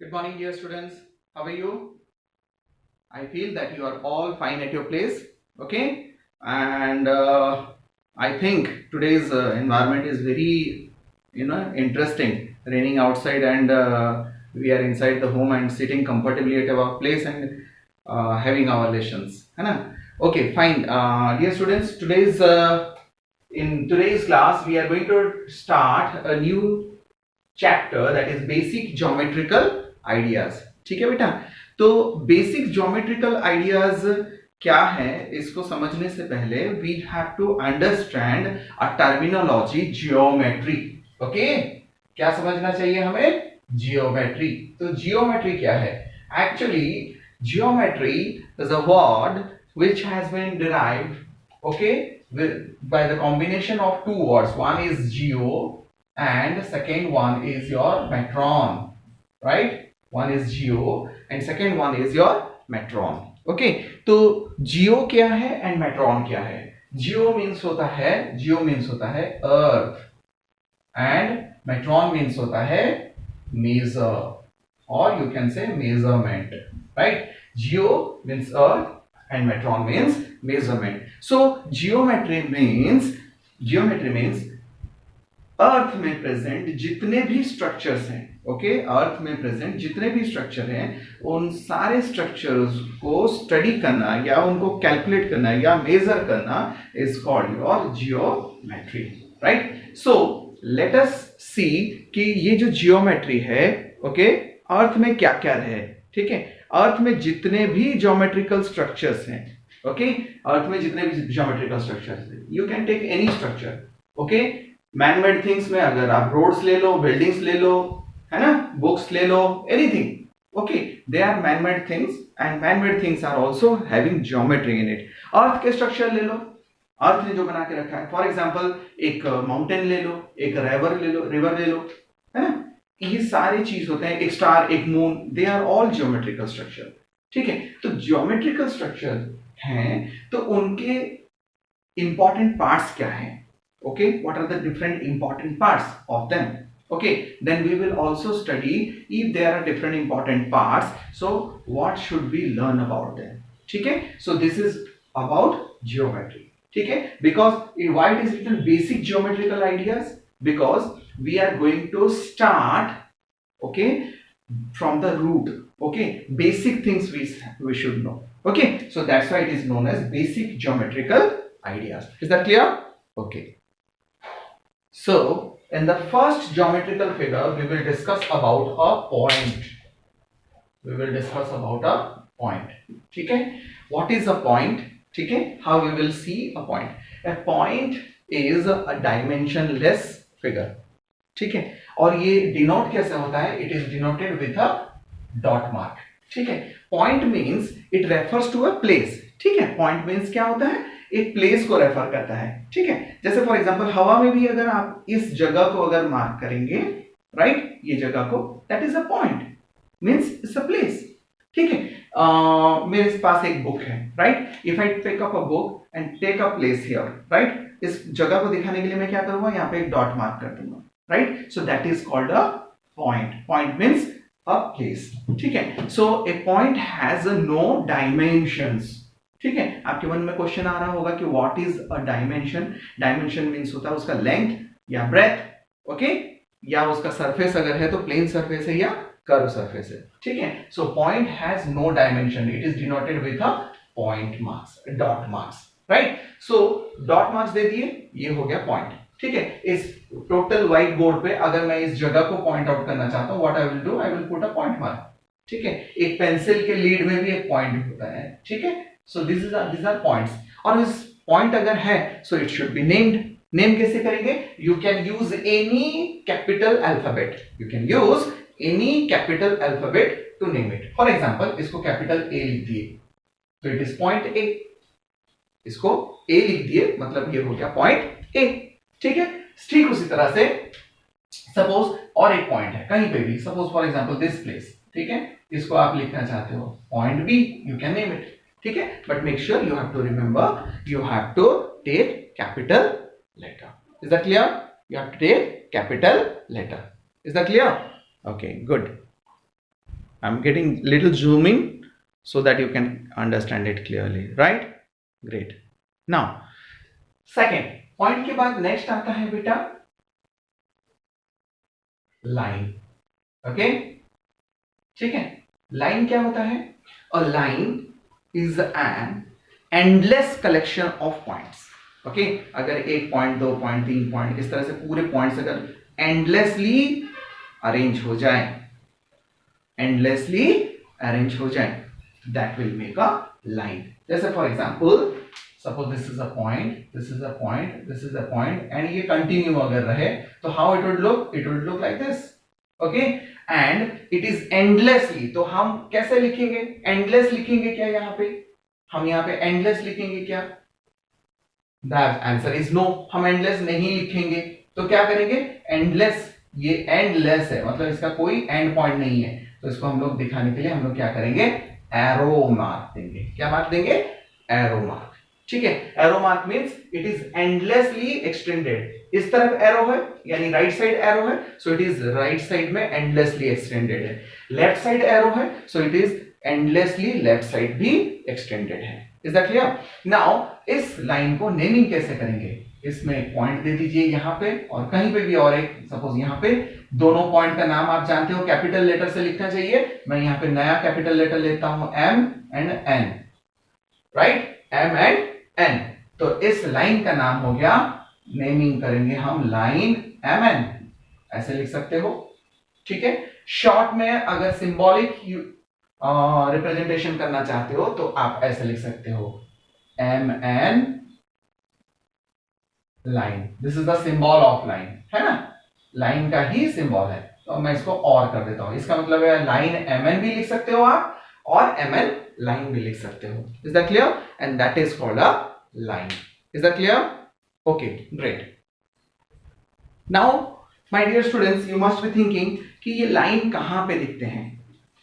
Good morning, dear students. How are you? I feel that you are all fine at your place. Okay, and I think today's environment is very, interesting. Raining outside, and we are inside the home and sitting comfortably at our place and having our lessons. है ना? Okay, fine. Dear students, in today's class we are going to start a new chapter, that is basic geometrical ideas. ठीक है बेटा? तो basic geometrical ideas क्या है, इसको समझने से पहले we have to understand a terminology geometry. Okay, क्या समझना चाहिए हमें? जियोमेट्री. तो जियोमेट्री क्या है? Actually geometry is a word which has been derived, okay, by the combination of two words. One is geo and second one is your metron, right? One is geo and second one is your metron. Okay, तो geo क्या है and metron क्या है? Geo means होता है earth and metron means होता है measure, or you can say measurement, right? Geo means earth and metron means measurement. So geometry means अर्थ में प्रेजेंट जितने भी स्ट्रक्चर्स हैं, ओके, अर्थ में प्रेजेंट जितने भी स्ट्रक्चर हैं उन सारे स्ट्रक्चर्स को स्टडी करना या उनको कैलकुलेट करना या मेजर करना is called your geometry, right? So let us see कि ये जो जियोमेट्री है, ओके, अर्थ में क्या क्या है. ठीक है, अर्थ में जितने भी ज्योमेट्रिकल स्ट्रक्चर्स हैं, ओके, अर्थ में जितने भी ज्योमेट्रिकल स्ट्रक्चर्स हैं, you can take any structure. Okay, manmade things में अगर आप रोड्स ले लो, बिल्डिंग्स ले लो, है ना, बुक्स ले लो, anything, okay, they are manmade things and manmade things are also having geometry in it. Earth के स्ट्रक्चर ले लो, अर्थ ने जो बना के रखा है, फॉर एग्जांपल एक माउंटेन ले लो, एक रिवर ले लो, है ना, ये सारे चीज होते हैं, एक स्टार, एक moon, they are all geometrical structure. ठीक है, तो ज्योमेट्रिकल स्ट्रक्चर हैं तो उनके इंपॉर्टेंट पार्ट्स क्या हैं? Okay, what are the different important parts of them? Okay, then we will also study if there are different important parts, so what should we learn about them? ठीक है, so this is about geometry. ठीक है, because why it is written basic geometrical ideas? Because we are going to start, okay, from the root. Okay, basic things we should know. Okay, so that's why it is known as basic geometrical ideas. Is that clear? Okay. So, in the first geometrical figure, we will discuss about a point. We will discuss about a point. ठीक है? What is a point? ठीक है? How we will see a point? A point is a dimensionless figure. ठीक है? और ये denote कैसे होता है? It is denoted with a dot mark. ठीक है? Point means it refers to a place. ठीक है? Point means क्या होता है? एक प्लेस को रेफर करता है. ठीक है, जैसे फॉर एग्जांपल हवा में भी अगर आप इस जगह को अगर मार्क करेंगे, राइट, ये जगह को, that is a point, means it's a place. ठीक है, मेरे पास एक बुक है, right, if I pick up a book and take a place here, right, इस जगह को दिखाने के लिए मैं क्या करूंगा, यहाँ पे एक डॉट मार्क कर दूंगा, right, so that is called a point. Point means a place. ठीक है, सो ए पॉइंट हैज नो डायमेंशंस. ठीक है, आपके मन में क्वेश्चन आ रहा होगा कि what is a dimension. Dimension means होता है उसका लेंथ या ब्रेथ, ओके, या उसका सरफेस अगर है तो प्लेन सरफेस है या कर्व सरफेस है. ठीक है, so point has no dimension, it is denoted with a point marks, dot marks, right. So dot marks दे दिए, ये हो गया पॉइंट. ठीक है, इस टोटल व्हाइट बोर्ड पे अगर मैं इस जगह को पॉइंट आउट करना चाहता हूं, what I will do, I will put a point mark. ठीक है, एक पेंसिल के लीड में भी एक पॉइंट होता है. ठीक है, so these are points. और इस पॉइंट अगर है so it should be named. Name कैसे करेंगे? You can use any capital alphabet. You can use any capital alphabet to name it. For example, इसको कैपिटल A लिख दिए तो it is point A. इसको A लिख दिए मतलब ये हो गया पॉइंट A. ठीक है, ठीक उसी तरह से सपोज और एक पॉइंट है कहीं पे भी, suppose for example this place. ठीक है, इसको आप लिखना चाहते हो point B, you can name it. ठीक है, but make sure you have to remember, you have to take capital letter. Is that clear? You have to take capital letter. Is that clear? Okay, good. I'm getting little zoom in so that you can understand it clearly, right? Great. Now, second point के बाद next आता है बेटा line. Okay? ठीक है? Line क्या होता है? A line is an endless collection of points. Okay? अगर एक पॉइंट, दो पॉइंट, तीन पॉइंट, इस तरह से पूरे पॉइंट्स अगर endlessly अरेंज हो जाए, endlessly arrange हो जाए, that will make a line. जैसे for example, suppose this is a point, this is a point, this is a point, and ये continue अगर रहे, तो how it would look? It would look like this. Okay? And it is endlessly. तो हम कैसे लिखेंगे? Endless लिखेंगे क्या यहाँ पे? हम यहाँ पे endless लिखेंगे क्या? The answer is no. हम endless नहीं लिखेंगे. तो क्या करेंगे? Endless, ये endless है, मतलब इसका कोई end point नहीं है. तो इसको हम लोग दिखाने के लिए हम लोग क्या करेंगे? एरो मार्क देंगे. क्या मार्क देंगे? Arrow mark. ठीक है? Arrow mark means it is endlessly extended. इस तरफ एरो है यानी राइट साइड एरो है, सो इट इज राइट साइड में एंडलेसली एक्सटेंडेड है. लेफ्ट साइड एरो है, सो it is endlessly left side भी एक्सटेंडेड है. Is that clear? नाउ इस लाइन को नेमिंग कैसे करेंगे? इसमें एक पॉइंट दे दीजिए यहाँ पे और कहीं पे भी, और एक सपोज यहाँ पे दोनों पॉइंट का नाम आप जानते हो कैपिटल लेटर से लिखना चाहिए. मैं यहाँ पे नया कैपिटल लेटर लेता हूं M and N, right? M and N. तो इस लाइन का नाम हो गया, नेमिंग करेंगे हम लाइन MN. ऐसे लिख सकते हो. ठीक है? शॉर्ट में अगर सिंबॉलिक रिप्रेजेंटेशन करना चाहते हो तो आप ऐसे लिख सकते हो MN line. This is the symbol of line, है ना? लाइन का ही सिंबल है. तो मैं इसको और कर देता हूं. इसका मतलब है लाइन MN भी लिख सकते हो आप और MN लाइन भी लिख सकते हो. Is that clear? And that is called a line. Is that clear? Okay, great. Now my dear students, you must be thinking कि ये लाइन कहां पे दिखते हैं.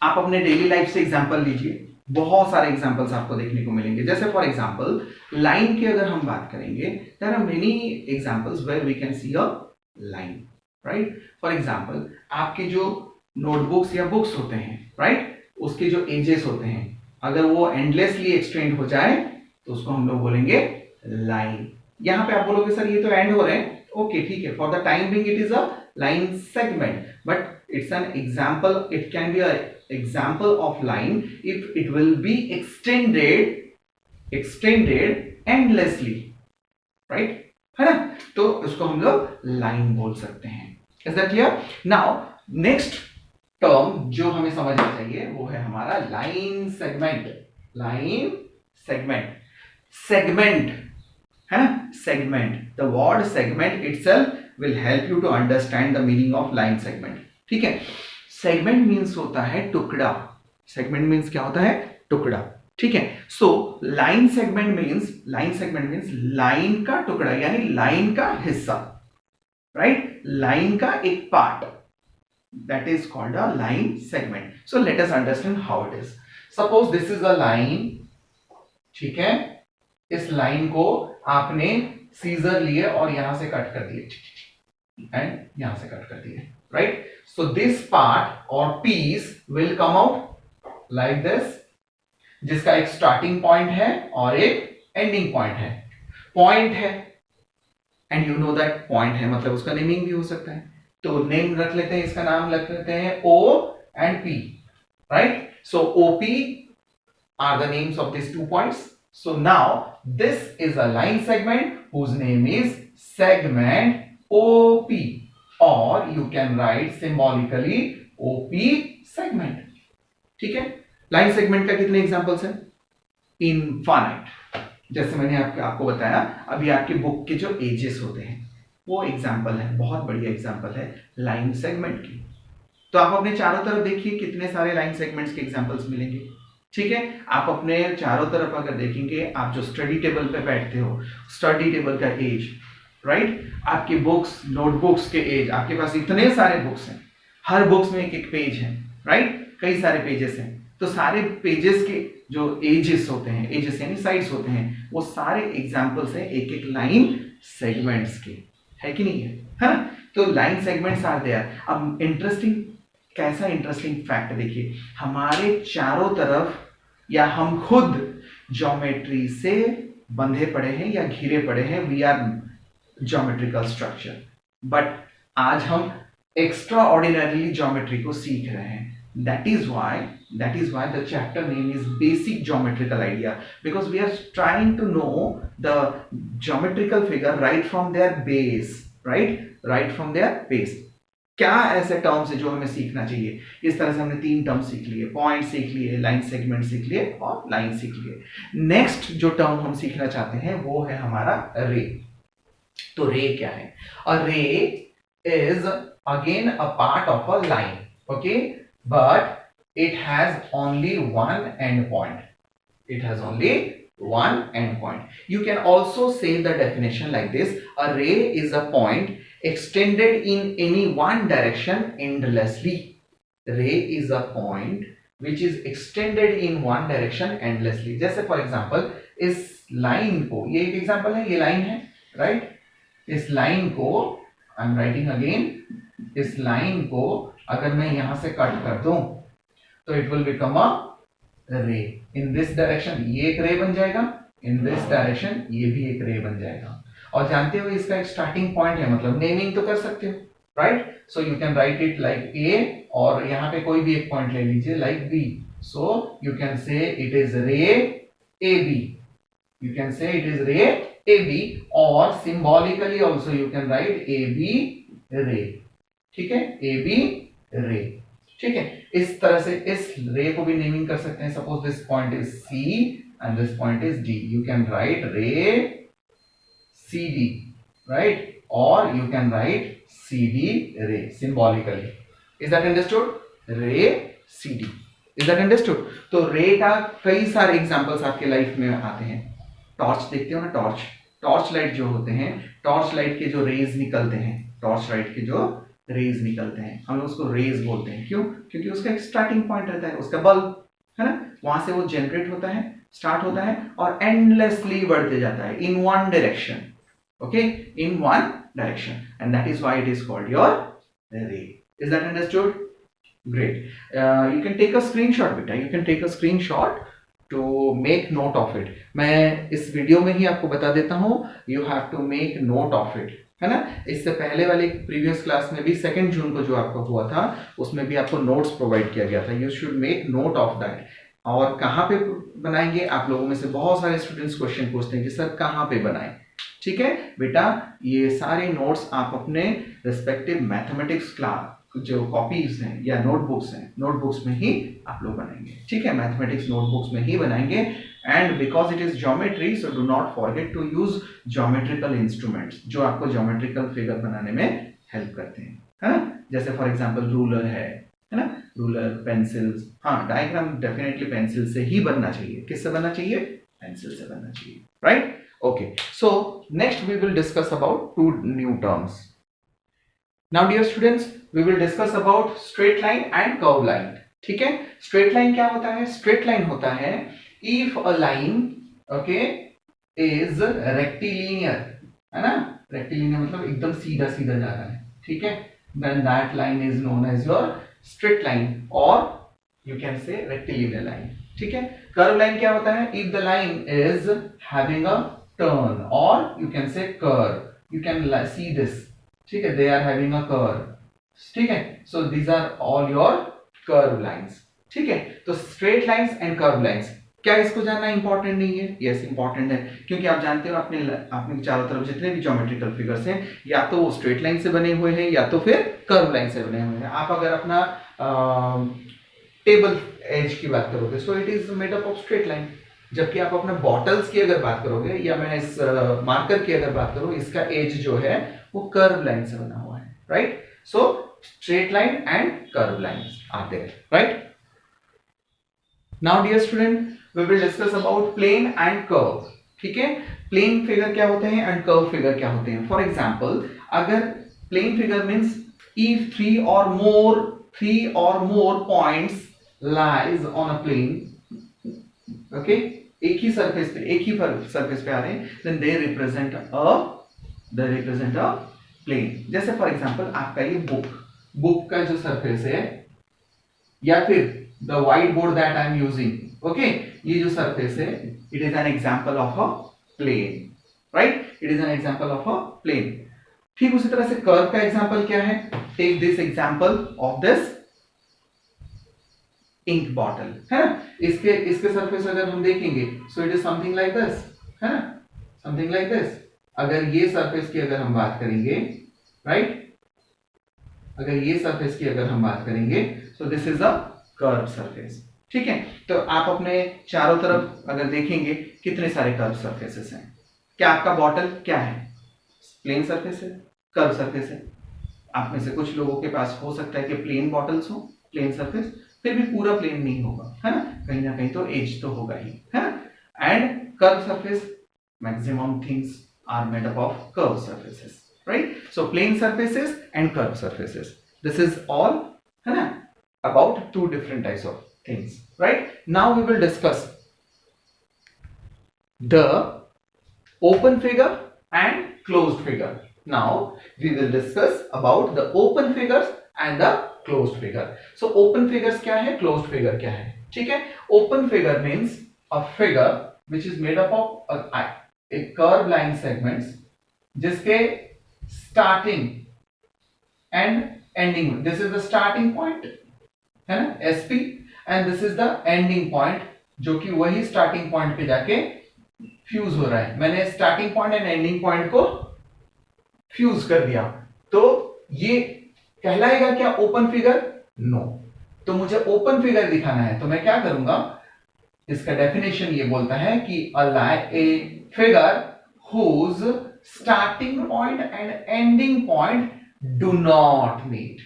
आप अपने डेली लाइफ से एग्जांपल लीजिए. बहुत सारे एग्जांपल्स आपको देखने को मिलेंगे. जैसे फॉर एग्जांपल लाइन की अगर हम बात करेंगे, there are many examples where we can see a line, right? For example आपके जो नोटबुक्स या बुक्स होते हैं, राइट, उसके जो एजेस होते हैं, अगर वो एंडलेसली एक्सटेंड हो जाए तो उसको हम लोग बोलेंगे लाइन. यहां पे आप बोलोगे सर ये तो एंड हो रहे हैं. ओके, ठीक है, for the time being it is a line segment, but it's an example. It can be a example of line if it will be extended endlessly, right? है ना? तो उसको हम लोग लाइन बोल सकते हैं. Is that clear? Now next term जो हमें समझना चाहिए वो है हमारा line segment. Line segment, segment है ना? Segment, the word segment itself will help you to understand the meaning of line segment. ठीक है? segment means होता है टुकड़ा. segment means क्या होता है? टुकड़ा. ठीक है? so line segment means line का टुकड़ा यानी line का हिस्सा, right? line का एक part, that is called a line segment. so let us understand how it is. suppose this is a line. ठीक है? इस लाइन को आपने सीजर लिए और यहां से कट कर दिए एंड यहां से कट कर दिए, राइट? सो दिस पार्ट और piece will come out like this, जिसका एक स्टार्टिंग पॉइंट है और एक एंडिंग पॉइंट है. पॉइंट है and you know that point है, मतलब उसका नेमिंग भी हो सकता है. तो नेम रख लेते हैं, इसका नाम रख लेते हैं O and P, right? So OP are the names of these 2 points. So now this is a line segment whose name is segment OP, or you can write symbolically OP segment. ठीक है? Line segment का कितने examples हैं? Infinite. जैसे मैंने आपको बताया अभी, आपके बुक के जो एजेस होते हैं वो एग्जांपल है, बहुत बढ़िया एग्जांपल है लाइन सेगमेंट की. तो आप अपने चारों तरफ देखिए कितने सारे लाइन सेगमेंट्स के एग्जांपल्स मिलेंगे. ठीक है? आप अपने चारों तरफ अगर देखेंगे, आप जो स्टडी टेबल पे बैठते हो, स्टडी टेबल का एज, राइट? आपकी बुक्स, नोटबुक्स के एज, आपके पास इतने सारे बुक्स हैं, हर बुक्स में एक एक पेज है, राइट? कई सारे पेजेस हैं. तो सारे पेजेस के जो एजेस होते हैं, एजेस यानी साइड्स होते हैं, वो सारे एग्जांपल्स हैं एक एक लाइन सेगमेंट्स के, है कि नहीं है? है ना? तो लाइन सेगमेंट्स आर देयर. अब इंटरेस्टिंग कैसा इंटरेस्टिंग फैक्ट देखिए, हमारे चारों तरफ या हम खुद ज्योमेट्री से बंधे पड़े हैं या घिरे पड़े हैं, we are geometrical structure, but आज हम एक्स्ट्रा ऑर्डिनरीली ज्योमेट्री को सीख रहे हैं. That is why the chapter name is basic geometrical idea, because we are trying to know the geometrical figure right from their base, right from their base. क्या ऐसे terms है जो हमें सीखना चाहिए. इस तरह से हमने 3 टर्म सीख लिए, पॉइंट सीख लिए, लाइन सेगमेंट सीख लिए और लाइन सीख लिए. नेक्स्ट जो टर्म हम सीखना चाहते हैं वो है हमारा रे. तो रे क्या है? अ रे is again a part of a line, okay, but it has only one endpoint. It has only one endpoint. You can also say the definition like this: a ray is a point extended in any one direction endlessly. Ray is a point which is extended in one direction endlessly. जैसे for example इस line को, ये एक example है, ये line है, right? इस line को आई एम राइटिंग अगेन, इस लाइन को अगर मैं यहां से कट कर दूं तो इट विल बिकम अ रे. इन दिस डायरेक्शन ये एक रे बन जाएगा, इन दिस डायरेक्शन ये भी एक रे बन जाएगा. और जानते हो इसका एक स्टार्टिंग पॉइंट है, मतलब नेमिंग तो कर सकते हो, right? So you can write it like A, और यहां पे कोई भी एक पॉइंट ले लीजिए like B. So you can say it is ray A B. You can say it is ray AB, or symbolically also you can write AB ray. ठीक है, AB ray. ठीक है, इस तरह से इस रे को भी नेमिंग कर सकते हैं. Suppose this point is C and this point is D. You can write ray CD, right? Or you can write CD ray symbolically. Is that understood? Ray CD. Is that understood? तो रे का कई सारे examples आपके life में आते हैं. Torch देखते हो ना, टॉर्च लाइट जो होते हैं, टॉर्च लाइट के जो रेज निकलते हैं, टॉर्च लाइट के जो रेज निकलते हैं, हम उसको रेज बोलते हैं. क्यों? क्योंकि उसका एक स्टार्टिंग पॉइंट रहता है, उसका बल्ब है ना, वहां से वो जनरेट होता है, स्टार्ट होता है और एंडलेसली बढ़ते जाता है in one direction. Okay, in one direction, and that is why it is called your ray. Is that understood? Great. You can take a screenshot बेटा, you can take a screenshot to make note of it. मैं इस video में ही आपको बता देता हूं, you have to make note of it, है ना. इससे पहले वाले प्रीवियस क्लास में भी 2 जून को जो आपको हुआ था उसमें भी आपको नोट्स प्रोवाइड किया गया था. You should make note of that. और कहाँ पे बनाएंगे? आप लोगों में से बहुत सारे स्टूडेंट्स क्वेश्चन पूछते हैं कि सर कहाँ पे बनाएं. ठीक है बेटा, ये सारे नोट्स आप अपने रिस्पेक्टिव मैथमेटिक्स क्लास जो कॉपीज हैं या नोटबुक्स हैं, नोटबुक्स में ही आप लोग बनाएंगे. ठीक है, मैथमेटिक्स नोटबुक्स में ही बनाएंगे. And because it is geometry, so do not forget to use geometrical instruments जो आपको ज्योमेट्रिकल फिगर बनाने में हेल्प करते हैं, है ना. जैसे फॉर एग्जांपल रूलर है ना, रूलर, पेंसिल्स. हाँ, डायग्राम डेफिनेटली पेंसिल से ही बनना चाहिए. किससे बनना चाहिए? पेंसिल से बनना चाहिए, right? Okay, so next we will discuss about 2 new terms. Now dear students, we will discuss about straight line and curve line. ठीक है, straight line क्या होता है? Straight line होता है if a line, okay, is rectilinear, है ना. rectilinear मतलब एकदम सीधा सीधा जा रहा है. ठीक है, then that line is known as your straight line, or you can say rectilinear line. ठीक है, curve line क्या होता है? if the line is having a turn, or you can say curve. You can see this. ठीक है, they are having a curve. ठीक है, so these are all your curve lines. ठीक है, तो straight lines and curve lines, क्या इसको जानना इंपॉर्टेंट नहीं है? यस, इंपॉर्टेंट है, क्योंकि आप जानते हो अपने चारों तरफ जितने भी ज्योमेट्रिकल फिगर्स हैं या तो वो स्ट्रेट लाइन से बने हुए हैं या तो फिर कर्व लाइन से बने हुए हैं. आप अगर अपना टेबल एज की बात करोगे, सो it is made up of straight line. जबकि आप अपने बॉटल्स की अगर बात करोगे या मैं इस मार्कर की अगर बात करूं, इसका एज जो है वो कर्व लाइन से बना हुआ है, right? So straight line and curve lines are there, right? Now dear student, we will discuss about plane and curve. ठीक है, प्लेन फिगर क्या होते हैं एंड कर्व फिगर क्या होते हैं. फॉर एग्जांपल, अगर plane figure means if 3 or more points lies on a plane, okay, एक ही सरफेस पे आ रहे हैं, then they represent a plane. जैसे फॉर एग्जांपल आपका ये बुक का जो सरफेस है या फिर the white board that I am using, okay, ये जो सरफेस है it is an example of a plane, right, it is an example of a plane. ठीक उसी तरह से कर्व का एग्जांपल क्या है, take this example of this ink bottle, है ना, इसके सरफेस अगर हम देखेंगे so it is something like this, है ना, समथिंग लाइक दिस। अगर ये सरफेस की अगर हम बात करेंगे, राइट, अगर ये सरफेस की अगर हम बात करेंगे so this is a curve surface, ठीक है। तो आप अपने चारों तरफ अगर देखेंगे कितने सारे कर्व सरफेसेस हैं। क्या आपका बॉटल क्या है, प्लेन सरफेस है, कर्व सरफेस है। आप में से कुछ लोगों के पास हो सकता है कि प्लेन बॉटल्स हो, प्लेन सरफेस, फिर भी पूरा प्लेन नहीं होगा, है ना कहीं तो एज तो होगा ही, है ना। And curve surface, maximum things are made up of curve surfaces, right? So plane surfaces and curved surfaces. This is all, है ना, about two different types of things, right? Now we will discuss the open figure and closed figure. Now we will discuss about the open figures and the closed figure. So open figures क्या है, closed figure क्या है, ठीक है। Open figure means a figure which is made up of a curved line segments जिसके starting and ending, this is the starting point, है ना, SP, and this is the ending point जो कि वही starting point पे जाके fuse हो रहा है। मैंने starting point and ending point को फ्यूज कर दिया, तो ये कहलाएगा क्या ओपन फिगर? नो। तो मुझे ओपन फिगर दिखाना है तो मैं क्या करूंगा, इसका डेफिनेशन ये बोलता है कि a figure whose starting point and ending point do not meet.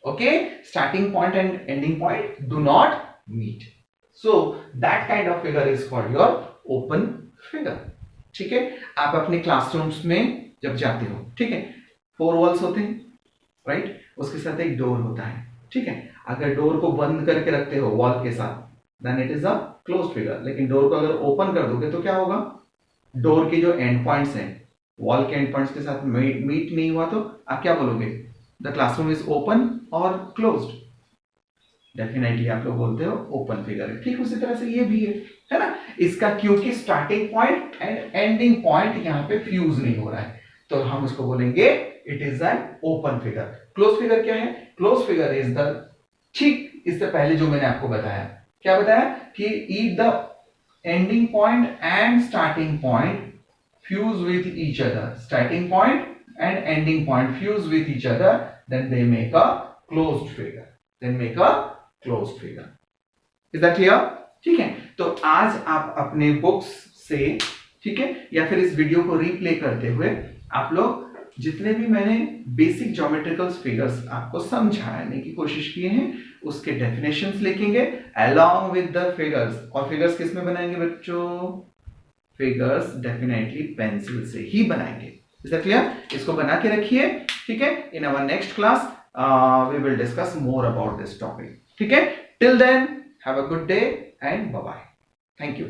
Okay, starting point and ending point do not meet, so that kind of figure is called your open figure, ठीक है। आप अपने classrooms में जब जाते हो, ठीक है, 4 वॉल्स होते हैं, राइट, उसके साथ एक डोर होता है, ठीक है। अगर डोर को बंद करके रखते हो वॉल के साथ then it is a closed figure, लेकिन डोर को अगर ओपन कर दोगे तो क्या होगा, डोर के जो एंड पॉइंट्स हैं वॉल के एंड पॉइंट्स के साथ मीट नहीं हुआ तो आप क्या बोलोगे, द क्लासरूम इज ओपन और क्लोज्ड? डेफिनेटली आप लोग बोलते हो ओपन फिगर है। ठीक उसी तरह से ये भी है ना, इसका क्योंकि starting point and ending point यहाँ पे फ्यूज नहीं हो रहा है तो हम उसको बोलेंगे it is an open figure. Close figure क्या है, क्लोज फिगर इज द, ठीक इससे पहले जो मैंने आपको बताया, क्या बताया कि if the ending point and starting point fuse with each other, starting point and ending point fuse with each other, then they make a closed figure, then make a closed figure. Is that clear? ठीक है, तो आज आप अपने books से, ठीक है, या फिर इस वीडियो को रीप्ले करते हुए आप लोग जितने भी मैंने बेसिक ज्योमेट्रिकल फिगर्स आपको समझाने की कोशिश किए हैं उसके डेफिनेशंस लिखेंगे along with the figures। और फिगर्स किस में बनाएंगे बच्चों, फिगर्स डेफिनेटली पेंसिल से ही बनाएंगे। Is that clear? इसको बना के रखिए, ठीक है। In our next class we will discuss more about this topic, ठीक है। Till then have a good day and bye bye, thank you.